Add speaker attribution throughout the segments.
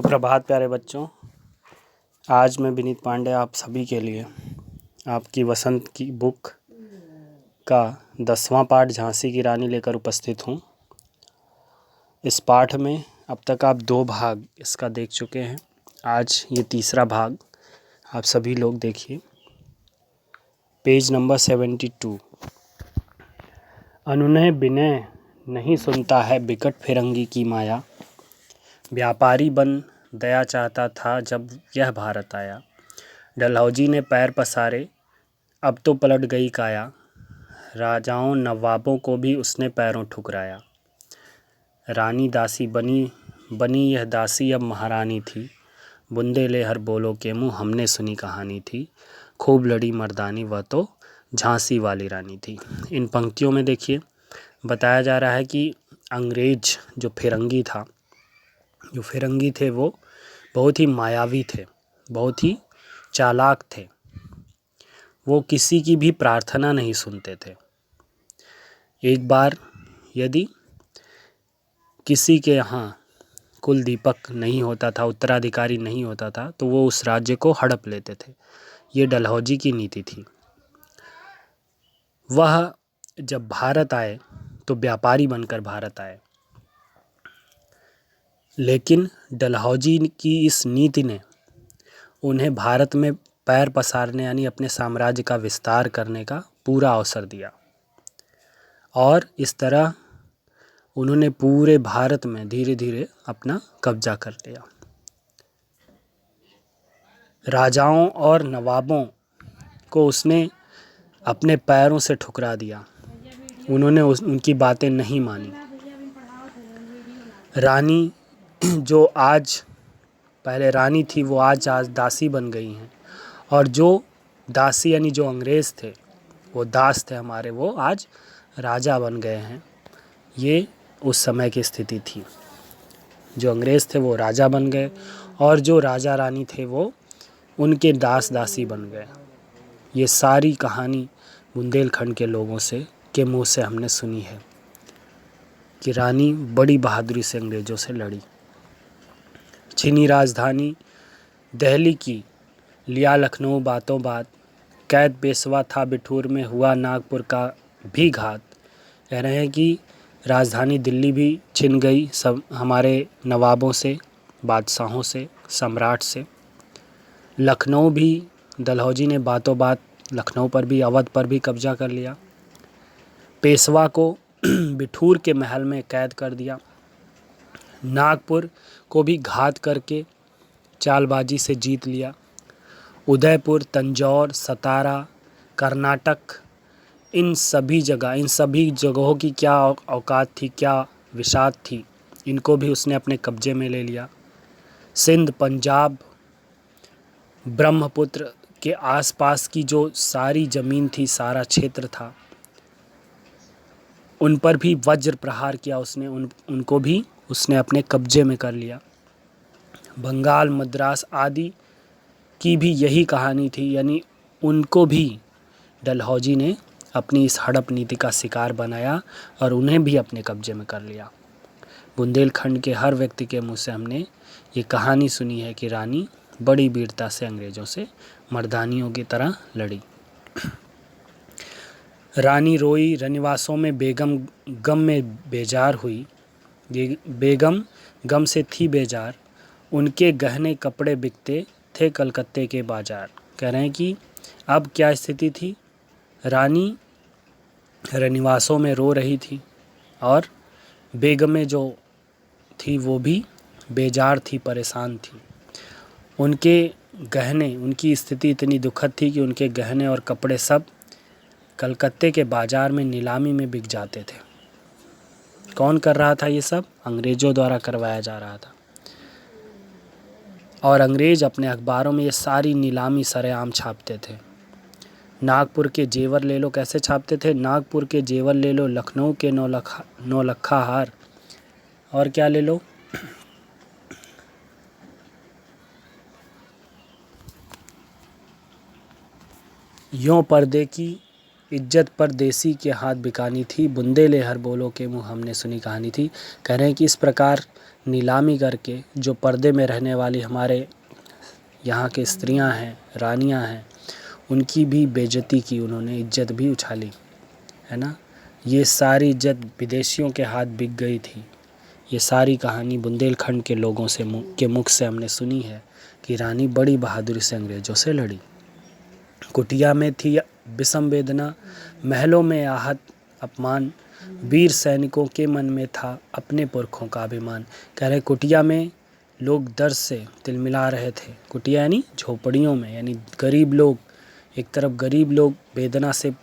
Speaker 1: सुप्रभात प्यारे बच्चों। आज मैं विनीत पांडे आप सभी के लिए आपकी वसंत की बुक का 10वां पाठ झांसी की रानी लेकर उपस्थित हूँ। इस पाठ में अब तक आप 2 भाग इसका देख चुके हैं। आज ये तीसरा भाग आप सभी लोग देखिए। Page number 72। अनुनय विनय नहीं सुनता है बिकट फिरंगी की माया, व्यापारी बन दया चाहता था जब यह भारत आया। डलहौजी ने पैर पसारे अब तो पलट गई काया, राजाओं नवाबों को भी उसने पैरों ठुकराया। रानी दासी बनी बनी यह दासी अब महारानी थी, बुंदे ले हर बोलो के मुँह हमने सुनी कहानी थी, खूब लड़ी मर्दानी वह तो झांसी वाली रानी थी। इन पंक्तियों में देखिए बताया जा रहा है कि अंग्रेज जो फिरंगी थे वो बहुत ही मायावी थे, बहुत ही चालाक थे। वो किसी की भी प्रार्थना नहीं सुनते थे। एक बार यदि किसी के यहाँ कुल दीपक नहीं होता था, उत्तराधिकारी नहीं होता था, तो वो उस राज्य को हड़प लेते थे। ये डलहौजी की नीति थी। वह जब भारत आए तो व्यापारी बनकर भारत आए, लेकिन डलहौजी की इस नीति ने उन्हें भारत में पैर पसारने यानी अपने साम्राज्य का विस्तार करने का पूरा अवसर दिया और इस तरह उन्होंने पूरे भारत में धीरे धीरे अपना कब्जा कर लिया। राजाओं और नवाबों को उसने अपने पैरों से ठुकरा दिया। उन्होंने उनकी बातें नहीं मानी। रानी जो आज पहले रानी थी वो आज दासी बन गई हैं, और जो दासी यानी जो अंग्रेज़ थे वो दास थे हमारे, वो आज राजा बन गए हैं। ये उस समय की स्थिति थी। जो अंग्रेज़ थे वो राजा बन गए और जो राजा रानी थे वो उनके दास दासी बन गए। ये सारी कहानी बुंदेलखंड के लोगों के मुँह से हमने सुनी है कि रानी बड़ी बहादुरी से अंग्रेज़ों से लड़ी। छीनी राजधानी दिल्ली की, लिया लखनऊ बातों बात, कैद पेशवा था बिठूर में, हुआ नागपुर का भी घात। कह रहे हैं कि राजधानी दिल्ली भी छिन गई सब हमारे नवाबों से, बादशाहों से, सम्राट से। लखनऊ भी डलहौजी ने बातों बात लखनऊ पर भी, अवध पर भी कब्जा कर लिया। पेशवा को बिठूर के महल में कैद कर दिया। नागपुर को भी घात करके चालबाजी से जीत लिया। उदयपुर, तंजौर, सतारा, कर्नाटक, इन सभी जगहों की क्या औकात थी, क्या विशात थी, इनको भी उसने अपने कब्जे में ले लिया। सिंध, पंजाब, ब्रह्मपुत्र के आसपास की जो सारी ज़मीन थी, सारा क्षेत्र था, उन पर भी वज्र प्रहार किया उसने, उनको भी उसने अपने कब्जे में कर लिया। बंगाल, मद्रास आदि की भी यही कहानी थी, यानी उनको भी डलहौजी ने अपनी इस हड़प नीति का शिकार बनाया और उन्हें भी अपने कब्जे में कर लिया। बुंदेलखंड के हर व्यक्ति के मुंह से हमने ये कहानी सुनी है कि रानी बड़ी वीरता से अंग्रेज़ों से मर्दानियों की तरह लड़ी। रानी रोई रनिवासों में, बेगम गम में बेजार हुई। बेगम गम से थी बेजार, उनके गहने कपड़े बिकते थे कलकत्ते के बाजार। कह रहे हैं कि अब क्या स्थिति थी, रानी रनिवासों में रो रही थी और बेगमें जो थी वो भी बेजार थी, परेशान थी। उनके गहने, उनकी स्थिति इतनी दुखद थी कि उनके गहने और कपड़े सब कलकत्ते के बाज़ार में नीलामी में बिक जाते थे। कौन कर रहा था ये सब? अंग्रेज़ों द्वारा करवाया जा रहा था। और अंग्रेज़ अपने अखबारों में ये सारी नीलामी सरेआम छापते थे। नागपुर के जेवर ले लो, कैसे छापते थे? नागपुर के जेवर ले लो, लखनऊ के नौलखा हार, और क्या ले लो? यों पर्दे की इज्जत परदेसी के हाथ बिकानी थी, बुंदेले हर बोलो के मुँह हमने सुनी कहानी थी। कह रहे हैं कि इस प्रकार नीलामी करके जो पर्दे में रहने वाली हमारे यहाँ के स्त्रियाँ हैं, रानियाँ हैं, उनकी भी बेइज्जती की उन्होंने, इज्जत भी उछाली, है ना। ये सारी इज्जत विदेशियों के हाथ बिक गई थी। ये सारी कहानी बुंदेलखंड के लोगों से के मुख से हमने सुनी है कि रानी बड़ी बहादुरी से अंग्रेज़ों से लड़ी। कुटिया में थी विषम वेदना, महलों में आहत अपमान, वीर सैनिकों के मन में था अपने पुरखों का अभिमान। कह रहे कुटिया में लोग दर्द से तिलमिला रहे थे। कुटिया यानी झोपड़ियों में, यानी गरीब लोग, एक तरफ गरीब लोग वेदना से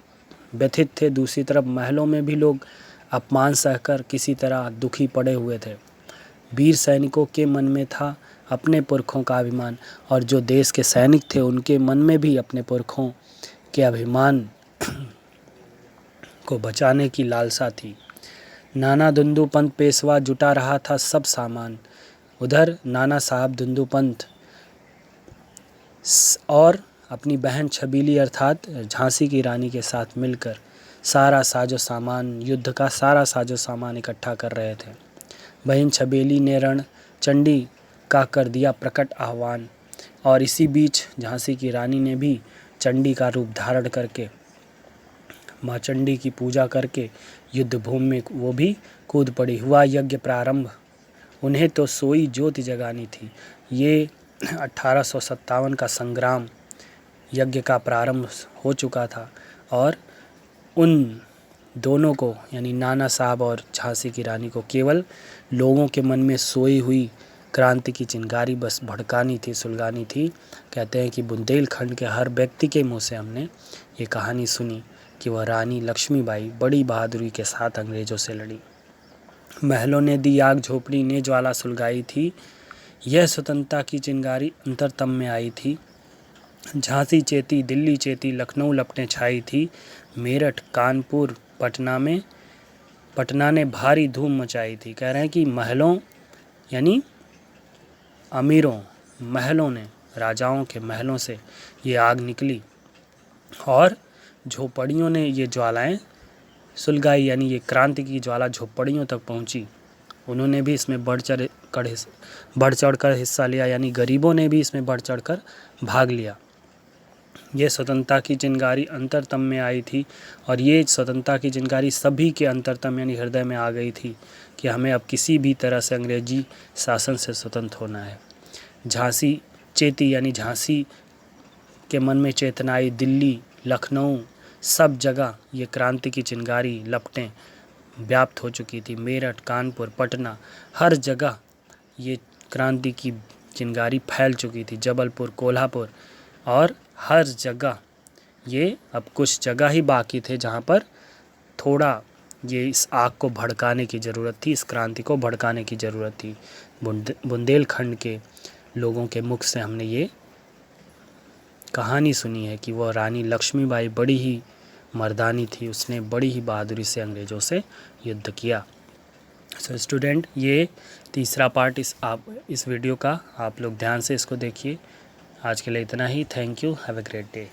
Speaker 1: व्यथित थे, दूसरी तरफ महलों में भी लोग अपमान सहकर किसी तरह दुखी पड़े हुए थे। वीर सैनिकों के मन में था अपने पुरखों का अभिमान, और जो देश के सैनिक थे उनके मन में भी अपने पुरखों के अभिमान को बचाने की लालसा थी। नाना धुंधु पंत पेशवा जुटा रहा था सब सामान। उधर नाना साहब धुंधु पंत और अपनी बहन छबीली अर्थात झांसी की रानी के साथ मिलकर सारा साजो सामान, युद्ध का सारा साजो सामान इकट्ठा कर रहे थे। बहन छबीली ने रण चंडी का कर दिया प्रकट आह्वान, और इसी बीच झांसी की रानी ने भी चंडी का रूप धारण करके, माँ चंडी की पूजा करके युद्ध भूमि में वो भी कूद पड़ी। हुआ यज्ञ प्रारंभ, उन्हें तो सोई ज्योति जगानी थी। ये 1857 का संग्राम, यज्ञ का प्रारंभ हो चुका था, और उन दोनों को यानी नाना साहब और झांसी की रानी को केवल लोगों के मन में सोई हुई क्रांति की चिंगारी बस भड़कानी थी, सुलगानी थी। कहते हैं कि बुंदेलखंड के हर व्यक्ति के मुंह से हमने ये कहानी सुनी कि वह रानी लक्ष्मीबाई बड़ी बहादुरी के साथ अंग्रेज़ों से लड़ी। महलों ने दी आग, झोपड़ी ने ज्वाला सुलगाई थी, यह स्वतंत्रता की चिंगारी अंतरतम में आई थी। झांसी चेती, दिल्ली चेती, लखनऊ लपटें छाई थी, मेरठ, कानपुर, पटना ने भारी धूम मचाई थी। कह रहे हैं कि महलों यानी अमीरों महलों ने, राजाओं के महलों से ये आग निकली, और झोपड़ियों ने ये ज्वालाएं सुलगाई, यानी ये क्रांति की ज्वाला झोपड़ियों तक पहुंची। उन्होंने भी इसमें बढ़ चढ़ कर हिस्सा लिया, यानी गरीबों ने भी इसमें बढ़ चढ़ कर भाग लिया। ये स्वतंत्रता की चिंगारी अंतरतम में आई थी, और ये स्वतंत्रता की चिंगारी सभी के अंतरतम यानी हृदय में आ गई थी कि हमें अब किसी भी तरह से अंग्रेजी शासन से स्वतंत्र होना है। झांसी चेती यानी झांसी के मन में चेतना आई। दिल्ली, लखनऊ, सब जगह ये क्रांति की चिंगारी लपटें व्याप्त हो चुकी थी। मेरठ, कानपुर, पटना, हर जगह ये क्रांति की चिंगारी फैल चुकी थी। जबलपुर, कोल्हापुर, और हर जगह ये, अब कुछ जगह ही बाकी थे जहाँ पर थोड़ा ये इस आग को भड़काने की ज़रूरत थी, इस क्रांति को भड़काने की ज़रूरत थी। बुंदेलखंड के लोगों के मुख से हमने ये कहानी सुनी है कि वह रानी लक्ष्मीबाई बड़ी ही मर्दानी थी, उसने बड़ी ही बहादुरी से अंग्रेज़ों से युद्ध किया। सो स्टूडेंट, ये तीसरा पार्ट इस वीडियो का आप लोग ध्यान से इसको देखिए। आज के लिए इतना ही। Thank you, have a great day.